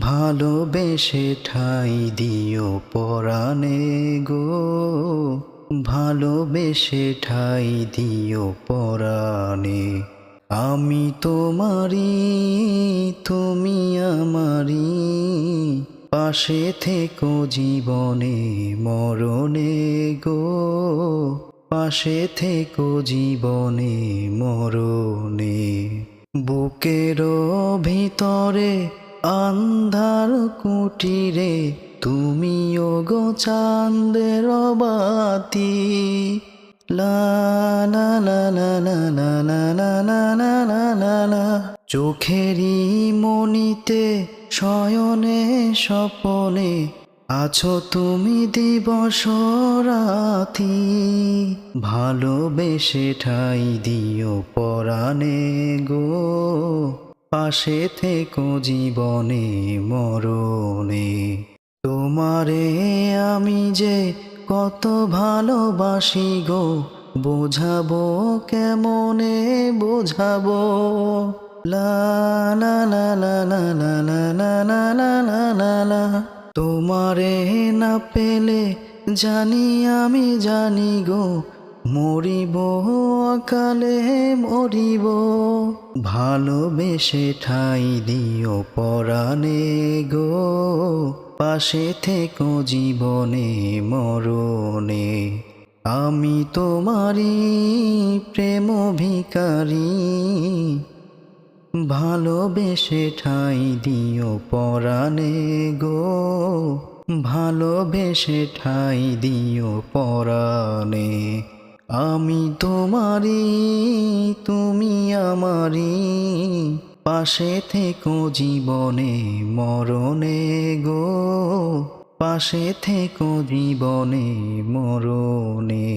ভালোবেসে ঠাঁই দিও পরাণে গো, ভালোবেসে ঠাঁই দিও পরাণে। আমি তোমারি, তুমি আমারি, পাশে থেকো জীবনে মরণে গো, পাশে থেকো জীবনে মরণে। বুকের ভিতরে আন্ধার কুটিরে তুমিও গো চাঁদের বাতি। লা লা লা লা লা লা লা লা লা লা লা লা লা। চোখেরই মনিতে শয়নে স্বপনে আছো তুমি দিবস রাতি। ভালোবেসে ঠাঁই দিও পরাণে গো, পাশে থেকো জীবনে মরণে। তোমারে আমি যে কত ভালোবাসি গো, বোঝাবো কেমনে বোঝাবো। লা লা লা লা লা লা লা লা লা লা লা লা লা। তোমারে না পেলে জানি আমি জানি গো, মরিব অকালে মরিব। ভালোবেসে ঠাঁই দিও পরাণে গো, পাশে থেকো জীবনে মরণে। আমি তোমারি প্রেম ভিখারি, ভালোবেসে ঠাঁই দিও পরাণে গো, ভালোবেসে ঠাঁই দিও পরাণে। আমি তোমারি, তুমি আমারি, পাশে থেকো জীবনে মরণে গো, পাশে থেকো জীবনে মরণে।